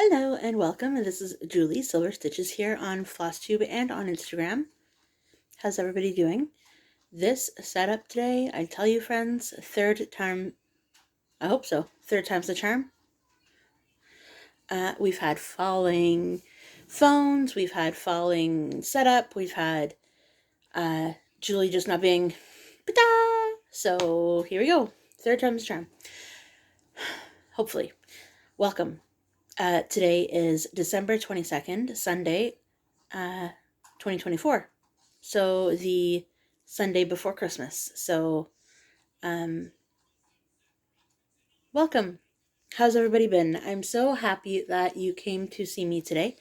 Hello and welcome. This is Julie Silver Stitches here on FlossTube and on Instagram. How's everybody doing? This setup today, I tell you friends, third time, I hope so, third time's the charm. We've had falling phones, we've had falling setup, we've had Julie just not being, ta-da! So here we go, third time's the charm. Hopefully. Welcome. Today is December 22nd, Sunday, 2024. So the Sunday before Christmas. So, welcome. How's everybody been? I'm so happy that you came to see me today,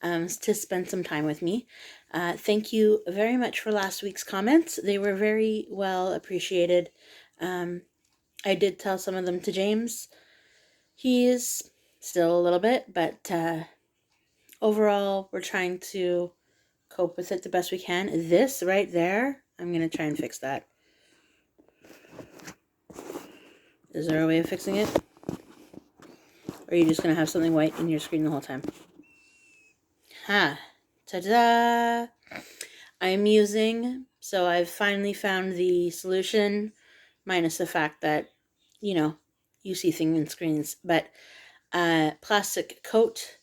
to spend some time with me. Thank you very much for last week's comments. They were very well appreciated. I did tell some of them to James. He's still a little bit, but overall, we're trying to cope with it the best we can. This right there, I'm going to try and fix that. Is there a way of fixing it? Or are you just going to have something white in your screen the whole time? Ta-da! I'm using, so I've finally found the solution, minus the fact that, you know, you see things in screens, but plastic coat,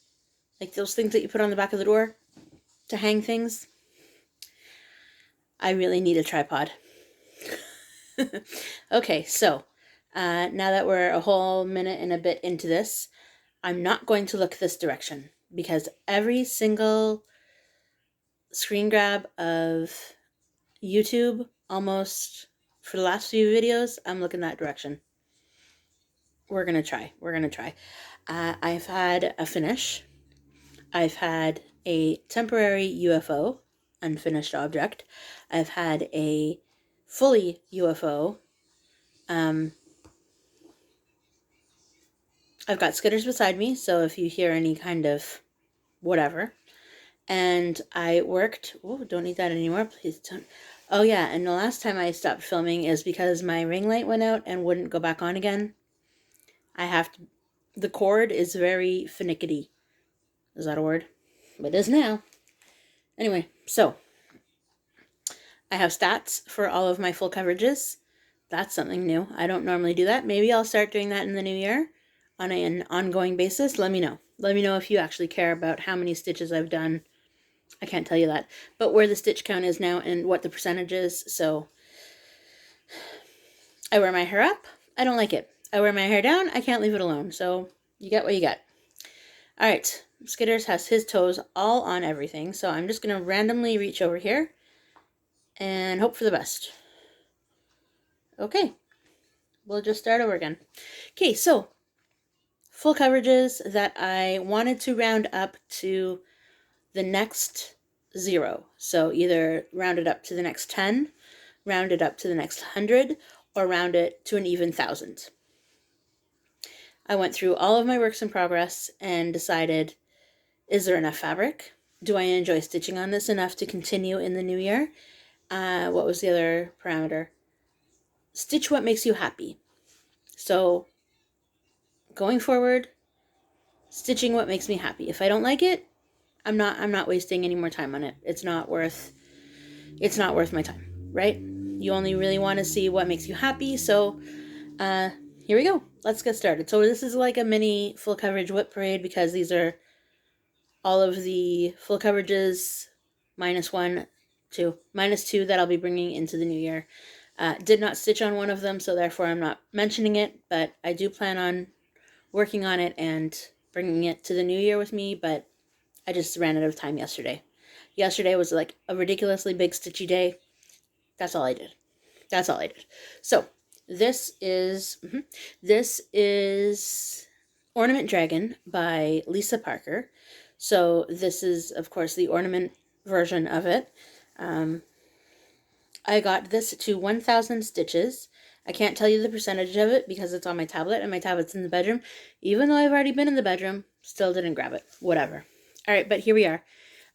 like those things that you put on the back of the door to hang things. I really need a tripod. Okay, so now that we're a whole minute and a bit into this, I'm not going to look this direction because every single screen grab of YouTube, almost for the last few videos, I'm looking that direction. We're going to try. I've had a finish. I've had a temporary UFO, unfinished object. I've had a fully UFO. I've got skitters beside me, so if you hear any kind of whatever. And I worked, oh, don't need that anymore, please don't. Oh yeah, and the last time I stopped filming is because my ring light went out and wouldn't go back on again. The cord is very finicky. Is that a word? It is now. Anyway, so I have stats for all of my full coverages. That's something new. I don't normally do that. Maybe I'll start doing that in the new year on an ongoing basis. Let me know. Let me know if you actually care about how many stitches I've done. I can't tell you that. But where the stitch count is now and what the percentage is. So I wear my hair up. I don't like it. I wear my hair down. I can't leave it alone. So you get what you get. All right. Skitters has his toes all on everything. So I'm just going to randomly reach over here and hope for the best. Okay. We'll just start over again. Okay, so full coverages that I wanted to round up to the next 0. So either round it up to the next 10, round it up to the next 100, or round it to an even 1,000. I went through all of my works in progress and decided, is there enough fabric? Do I enjoy stitching on this enough to continue in the new year? What was the other parameter? Stitch what makes you happy. So going forward, stitching what makes me happy. If I don't like it, I'm not wasting any more time on it. It's not worth my time, right? You only really want to see what makes you happy. So here we go. Let's get started. So this is like a mini full coverage whip parade because these are all of the full coverages minus 2 that I'll be bringing into the new year. Did not stitch on one of them, so therefore I'm not mentioning it, but I do plan on working on it and bringing it to the new year with me, but I just ran out of time yesterday. Yesterday was like a ridiculously big stitchy day. That's all I did. So this is Ornament Dragon by Lisa Parker. So this is, of course, the ornament version of it. I got this to 1,000 stitches. I can't tell you the percentage of it because it's on my tablet and my tablet's in the bedroom. Even though I've already been in the bedroom, still didn't grab it. Whatever. All right, but here we are.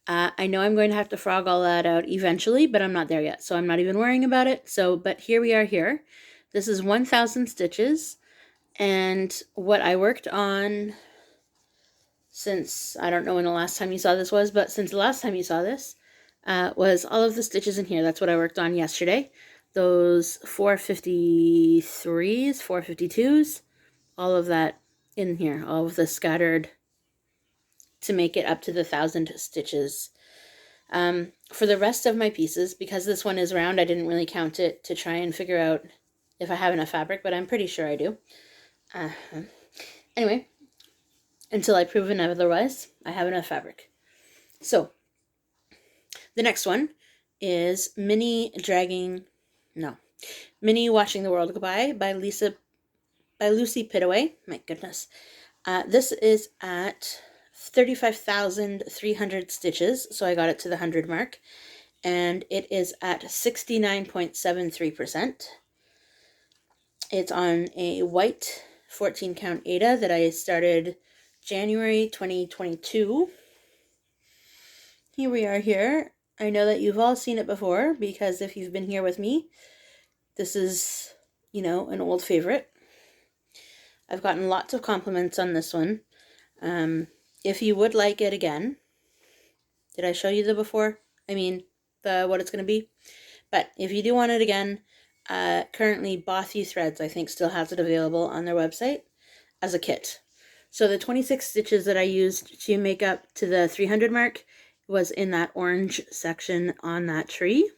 I know I'm going to have to frog all that out eventually, but I'm not there yet, so I'm not even worrying about it. So, but here we are here. This is 1,000 stitches, and what I worked on since, I don't know when the last time you saw this was, but since the last time you saw this, was all of the stitches in here. That's what I worked on yesterday. Those 453s, 452s, all of that in here, all of the scattered to make it up to the 1,000 stitches. For the rest of my pieces, because this one is round, I didn't really count it to try and figure out if I have enough fabric, but I'm pretty sure I do. Anyway, until I've proven otherwise, I have enough fabric. So, the next one is Mini Watching the World Go By Lucy Pittaway. My goodness. This is at 35,300 stitches, so I got it to the 100 mark, and it is at 69.73%. It's on a white 14 count Aida that I started January 2022. Here we are here. I know that you've all seen it before, because if you've been here with me, this is, you know, an old favorite. I've gotten lots of compliments on this one. If you would like it again, did I show you the before? I mean, what it's going to be? But if you do want it again, currently Bothy Threads, I think, still has it available on their website as a kit. So the 26 stitches that I used to make up to the 300 mark was in that orange section on that tree.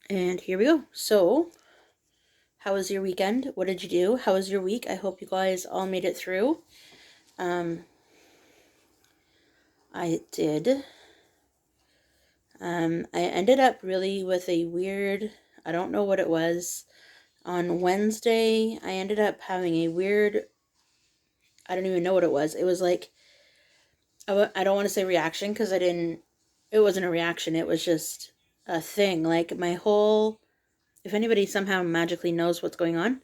And here we go. So, how was your weekend? What did you do? How was your week? I hope you guys all made it through. I did. I ended up really with a weird, I don't know what it was. On Wednesday, I ended up having a weird, I don't even know what it was. It was like, I don't want to say reaction, because it wasn't a reaction. It was just a thing. Like my whole, if anybody somehow magically knows what's going on,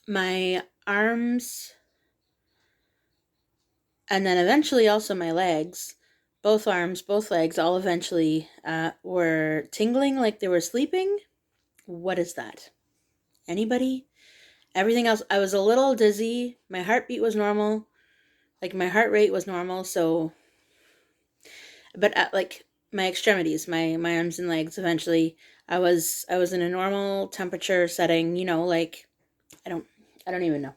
my arms, and then eventually also my legs, both arms, both legs, all eventually were tingling like they were sleeping. What is that? Anybody? Everything else, I was a little dizzy. My heartbeat was normal. Like my heart rate was normal. So, but at like my extremities, my arms and legs, eventually I was in a normal temperature setting, you know, like I don't even know.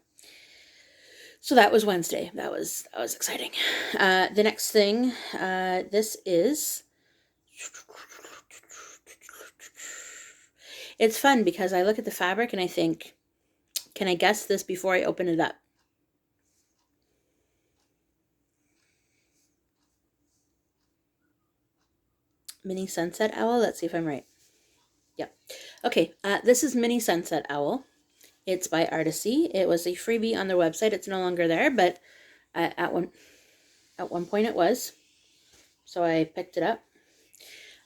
So that was Wednesday. That was exciting. The next thing, this is, it's fun because I look at the fabric and I think, can I guess this before I open it up? Mini Sunset Owl. Let's see if I'm right. Yep. Okay, this is Mini Sunset Owl. It's by Artisy. It was a freebie on their website. It's no longer there, but at one point it was. So I picked it up.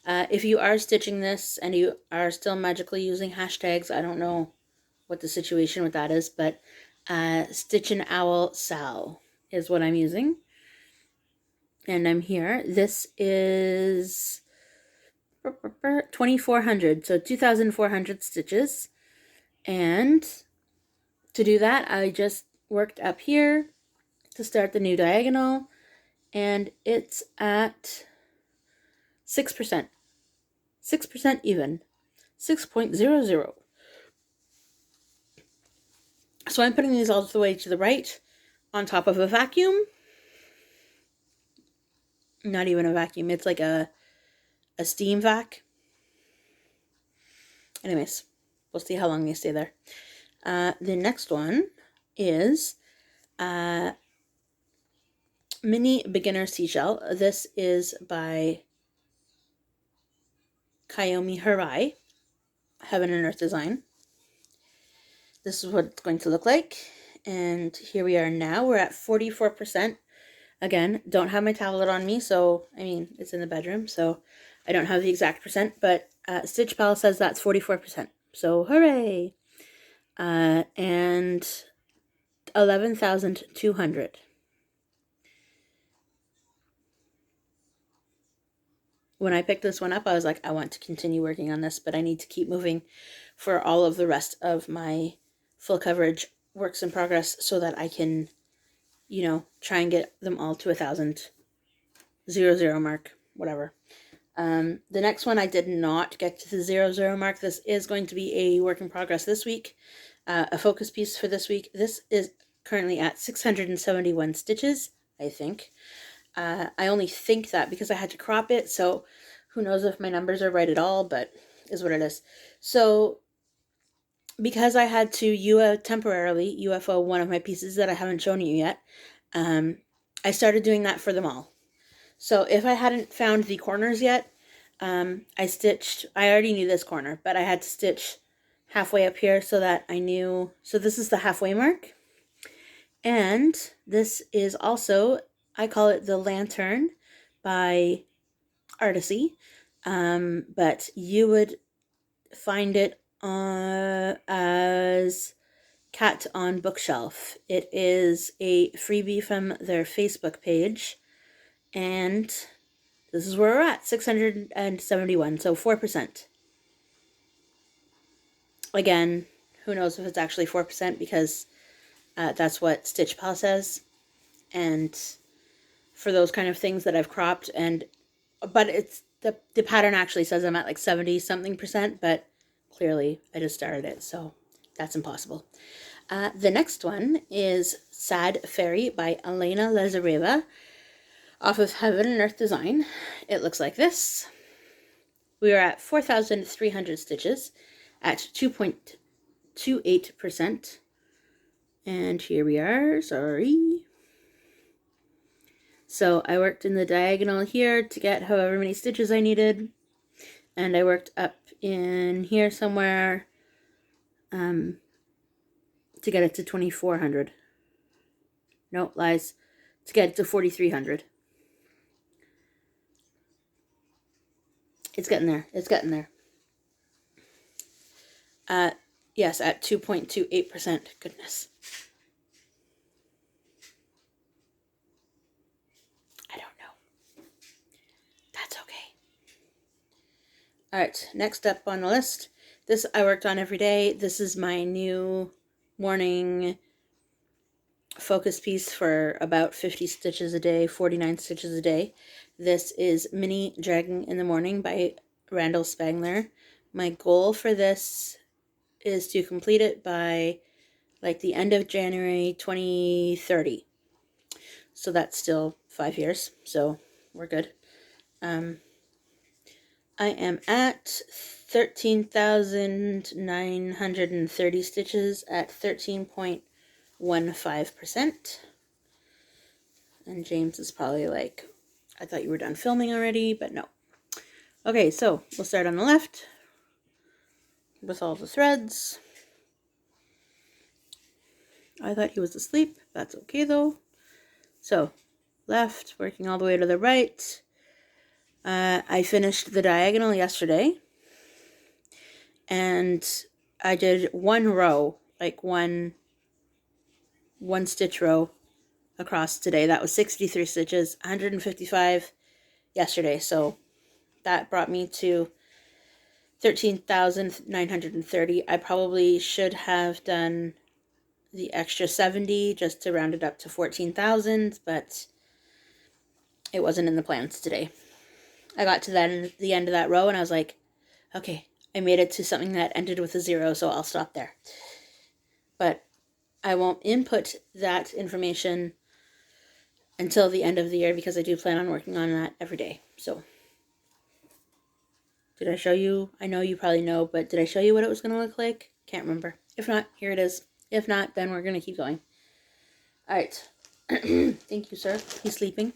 If you are stitching this and you are still magically using hashtags, I don't know what the situation with that is, but Stitchin' Owl Sal is what I'm using. And I'm here. This is 2,400, so 2,400 stitches. And to do that, I just worked up here to start the new diagonal, and it's at 6%. 6% even. 6.00. So I'm putting these all the way to the right on top of a vacuum. Not even a vacuum. It's like a steam vac. Anyways, we'll see how long they stay there. The next one is Mini Beginner Seashell. This is by Kayomi Harai, Heaven and Earth Design. This is what it's going to look like. And here we are now. We're at 44%. Again, don't have my tablet on me, so, I mean, it's in the bedroom, so I don't have the exact percent, but Stitch Pal says that's 44%. So, hooray! And 11,200. When I picked this one up, I was like, I want to continue working on this, but I need to keep moving for all of the rest of my full coverage works in progress so that I can, you know, try and get them all to 1,000, 0 mark, whatever. The next one I did not get to the 0 mark. This is going to be a work in progress this week, a focus piece for this week. This is currently at 671 stitches, I think. I only think that because I had to crop it, so who knows if my numbers are right at all, but is what it is. So because I had to temporarily UFO one of my pieces that I haven't shown you yet, I started doing that for them all. So if I hadn't found the corners yet, I already knew this corner, but I had to stitch halfway up here so that I knew, so this is the halfway mark. And this is also, I call it the lantern by Artisy, but you would find it as Cat on Bookshelf. It is a freebie from their Facebook page, and this is where we're at, 671, so 4%. Again, who knows if it's actually 4% because that's what Stitch Pal says, and for those kind of things that I've cropped, but it's the pattern actually says I'm at like 70 something percent, but clearly I just started it, so that's impossible. The next one is Sad Fairy by Elena Lazareva off of Heaven and Earth Design. It looks like this. We are at 4,300 stitches at 2.28%. And here we are, sorry. So I worked in the diagonal here to get however many stitches I needed. And I worked up in here somewhere to get it to 2,400. No, lies. To get it to 4,300. It's getting there. It's getting there. Yes, at 2.28%. Goodness. I don't know. That's okay. All right, next up on the list. This I worked on every day. This is my new morning focus piece for about 50 stitches a day, 49 stitches a day. This is Mini Dragon in the Morning by Randall Spangler. My goal for this is to complete it by like the end of January 2030. So that's still 5 years, so we're good. I am at 13,930 stitches at 13.15%. And James is probably like, I thought you were done filming already, but no. Okay, so we'll start on the left with all the threads. I thought he was asleep. That's okay though. So left, working all the way to the right. I finished the diagonal yesterday, and I did one row, like one stitch row across today. That was 63 stitches, 155 yesterday. So that brought me to 13,930. I probably should have done the extra 70 just to round it up to 14,000, but it wasn't in the plans today. I got to the end of that row and I was like, okay, I made it to something that ended with a 0, so I'll stop there. But I won't input that information until the end of the year because I do plan on working on that every day. So, did I show you? I know you probably know, but did I show you what it was going to look like? Can't remember. If not, here it is. If not, then we're going to keep going. All right. Thank you, sir. He's sleeping.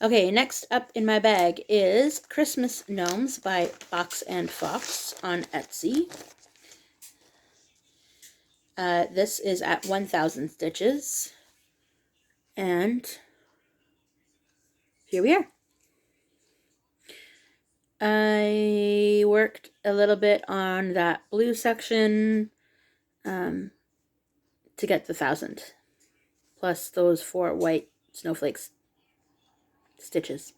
Okay, next up in my bag is Christmas Gnomes by Fox and Fox on Etsy. This is at 1,000 stitches. And here we are. I worked a little bit on that blue section to get the 1,000. Plus those 4 white snowflakes stitches.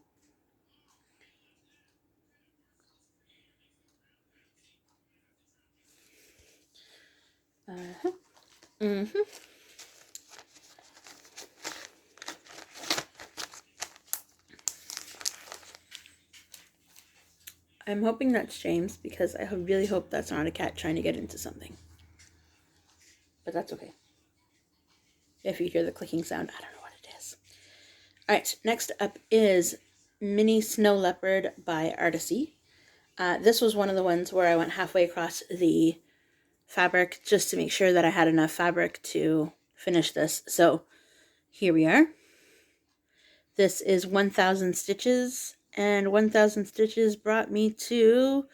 Mm-hmm. I'm hoping that's James because I really hope that's not a cat trying to get into something. But that's okay. If you hear the clicking sound, I don't know what it is. All right, next up is Mini Snow Leopard by Artisy. This was one of the ones where I went halfway across the fabric just to make sure that I had enough fabric to finish this. So here we are. This is 1,000 stitches, and 1,000 stitches brought me to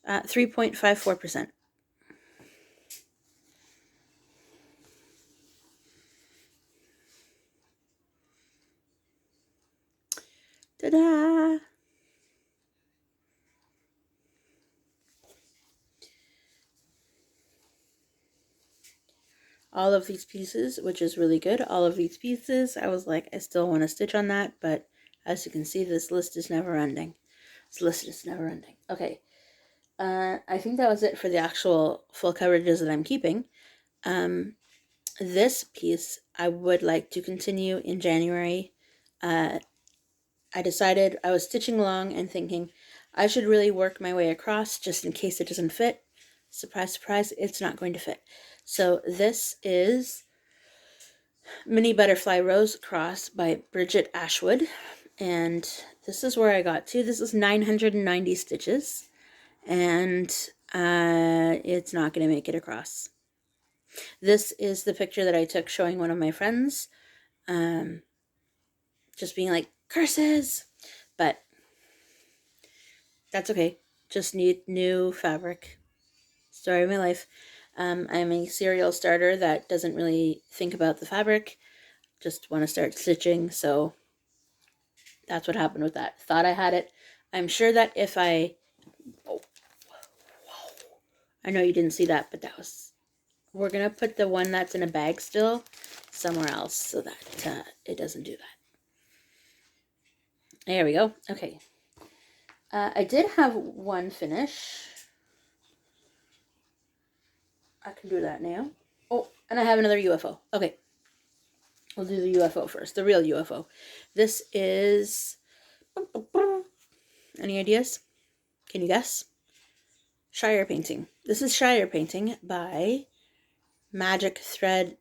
3.54%. Ta-da! All of these pieces, which is really good, all of these pieces, I was like, I still want to stitch on that, but as you can see, this list is never ending. This list is never ending. Okay, I think that was it for the actual full coverages that I'm keeping. This piece I would like to continue in January. I decided I was stitching along and thinking I should really work my way across just in case it doesn't fit. Surprise, surprise, it's not going to fit. So this is Mini Butterfly Rose Cross by Bridget Ashwood. And this is where I got to. This is 990 stitches. And it's not going to make it across. This is the picture that I took showing one of my friends. Just being like, curses! But that's okay. Just need new fabric. Story of my life. I'm a serial starter that doesn't really think about the fabric. Just want to start stitching, so that's what happened with that. Thought I had it. I'm sure that if I... Oh, I know you didn't see that, but that was... We're going to put the one that's in a bag still somewhere else so that it doesn't do that. There we go. Okay. I did have one finish. I can do that now. Oh, and I have another UFO. Okay. We'll do the UFO first. The real UFO. This is... Any ideas? Can you guess? Shire Painting. This is Shire Painting by Magic Thread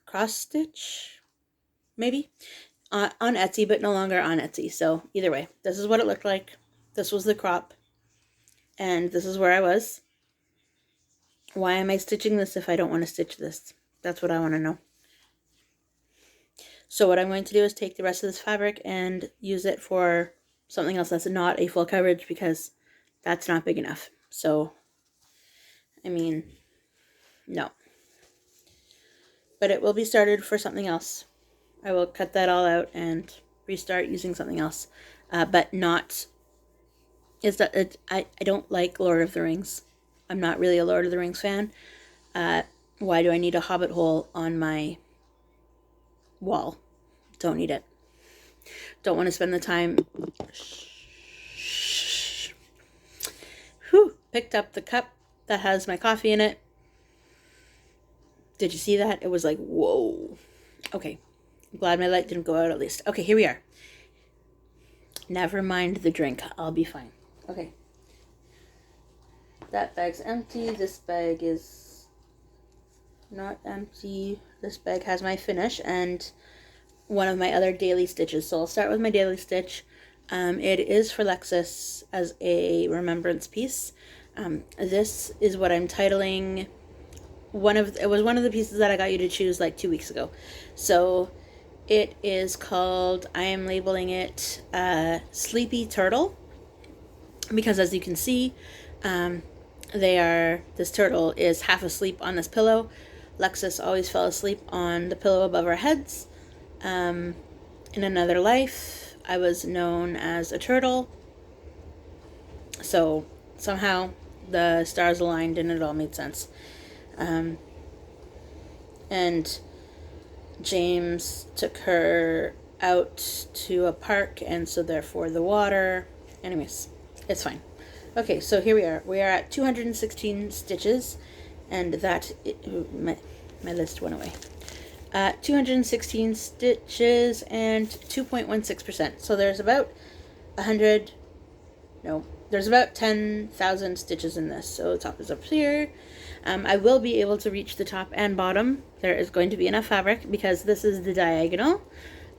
Cross Stitch? Maybe? On Etsy, but no longer on Etsy. So either way, this is what it looked like. This was the crop. And this is where I was. Why am I stitching this if I don't want to stitch this? That's what I want to know. So what I'm going to do is take the rest of this fabric and use it for something else that's not a full coverage because that's not big enough. So, I mean, no. But it will be started for something else. I will cut that all out and restart using something else. But not... I don't like Lord of the Rings. I'm not really a Lord of the Rings fan. Why do I need a hobbit hole on my wall? Don't need it. Don't want to spend the time. Whew, picked up the cup that has my coffee in it. Did you see that? It was like, whoa. Okay. I'm glad my light didn't go out at least. Okay, here we are. Never mind the drink. I'll be fine. Okay. That bag's empty. This bag is not empty. This bag has my finish and one of my other daily stitches. So I'll start with my daily stitch. It is for Lexus as a remembrance piece. This is what I'm titling. It was one of the pieces that I got you to choose like 2 weeks ago. So it is called, I am labeling it Sleepy Turtle, because as you can see, this turtle is half asleep on this pillow. Lexus always fell asleep on the pillow above our heads. In another life, I was known as a turtle. So somehow the stars aligned and it all made sense. And James took her out to a park, and so therefore the water. Anyways, it's fine. Okay, so here we are. We are at 216 stitches, and that, my list went away. 216 stitches and 2.16%. So there's about 100, no, there's about 10,000 stitches in this. So the top is up here. I will be able to reach the top and bottom. There is going to be enough fabric because this is the diagonal.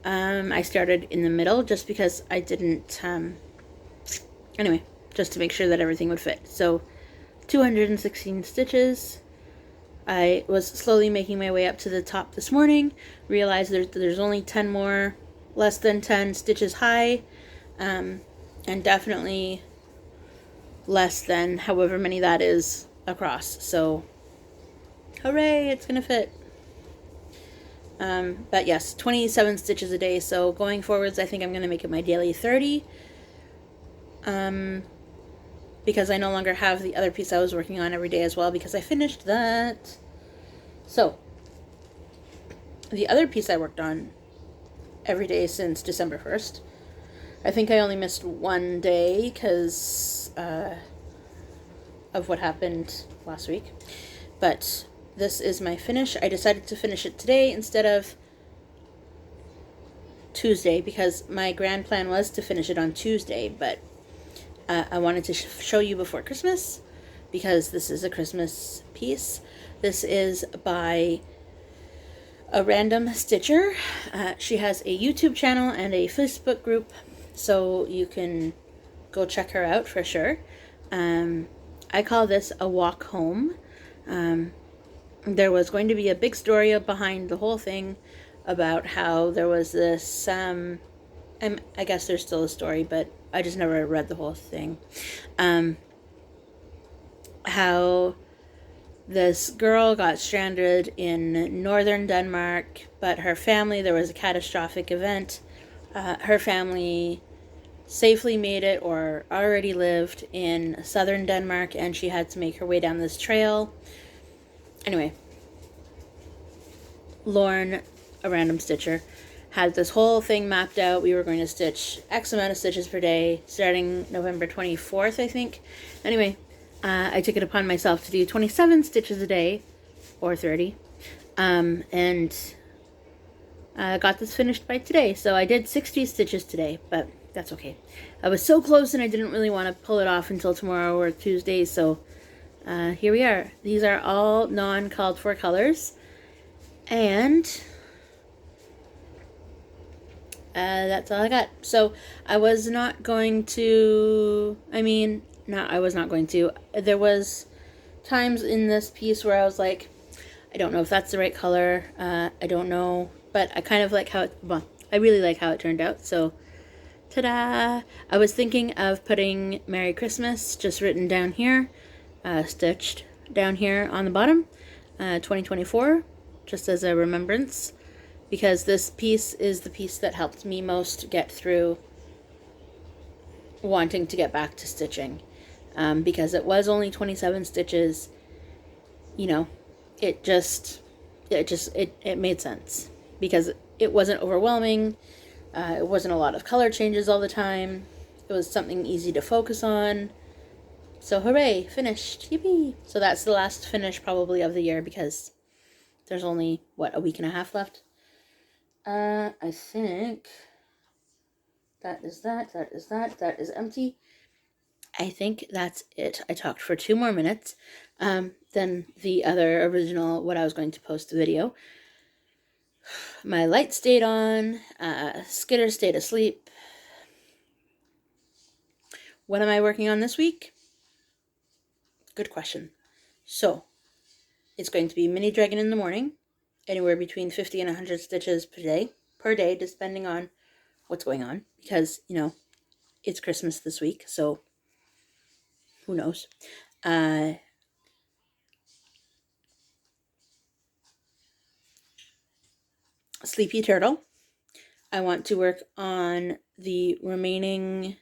I started in the middle just because I didn't, anyway, just to make sure that everything would fit. So 216 stitches. I was slowly making my way up to the top this morning, realized there's only 10 more, less than 10 stitches high, and definitely less than however many that is across. So, hooray, it's gonna fit. But yes, 27 stitches a day, so going forwards, I think I'm gonna make it my daily 30. Because I no longer have the other piece I was working on every day as well, because I finished that. So, the other piece I worked on every day since December 1st, I think I only missed one day because of what happened last week. But this is my finish. I decided to finish it today instead of Tuesday because my grand plan was to finish it on Tuesday, but I wanted to show you before Christmas because this is a Christmas piece. This is by a random stitcher. She has a YouTube channel and a Facebook group, so you can go check her out for sure. I call this a walk home. There was going to be a big story behind the whole thing about how there was this, I guess there's still a story, but I just never read the whole thing. How this girl got stranded in northern Denmark, but her family, there was a catastrophic event. Her family safely made it or already lived in southern Denmark, and she had to make her way down this trail. Anyway, Lauren, a random stitcher, had this whole thing mapped out. We were going to stitch X amount of stitches per day starting November 24th, I think. Anyway, I took it upon myself to do 27 stitches a day, or 30, and got this finished by today. So I did 60 stitches today, but that's okay. I was so close and I didn't really want to pull it off until tomorrow or Tuesday, so here we are. These are all non-called for colors, and that's all I got. So I was not going to, there was times in this piece where I was like, I don't know if that's the right color, I don't know, but I kind of like how I really like how it turned out, so ta-da! I was thinking of putting Merry Christmas just written down here, stitched down here on the bottom, 2024, just as a remembrance, because this piece is the piece that helped me most get through wanting to get back to stitching, because it was only 27 stitches, you know, it made sense, because it wasn't overwhelming, it wasn't a lot of color changes all the time, it was something easy to focus on, so hooray, finished, yippee! So that's the last finish probably of the year, because there's only, what, a week and a half left? I think that is empty. I think that's it. I talked for 2 more minutes than the other original, what I was going to post the video. My light stayed on, Skitter stayed asleep. What am I working on this week? Good question. So, it's going to be Mini Dragon in the morning, anywhere between 50 and 100 stitches per day, depending on what's going on, because, you know, it's Christmas this week, so who knows. Sleepy Turtle. I want to work on the remaining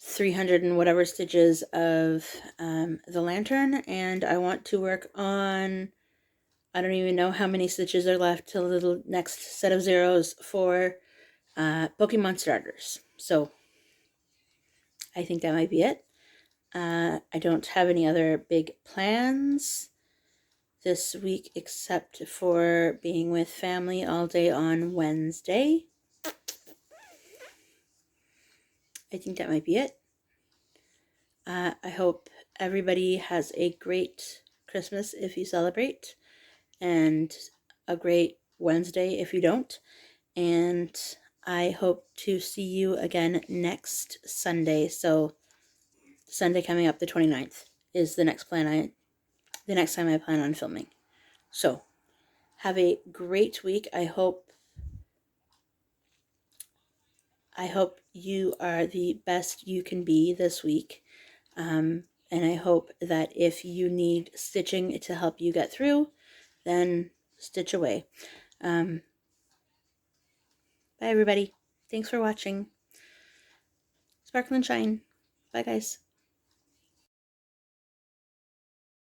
300 and whatever stitches of the lantern, and I want to work on, I don't even know how many stitches are left till the little next set of zeros for Pokemon starters. So I think that might be it. I don't have any other big plans. this week except for being with family all day on Wednesday. I think that might be it. I hope everybody has a great Christmas if you celebrate, and a great Wednesday if you don't. And I hope to see you again next Sunday. So Sunday coming up, the 29th, is the next time I plan on filming. So have a great week. I hope you are the best you can be this week. And I hope that if you need stitching to help you get through, then stitch away. Bye, everybody. Thanks for watching. Sparkle and shine. Bye, guys.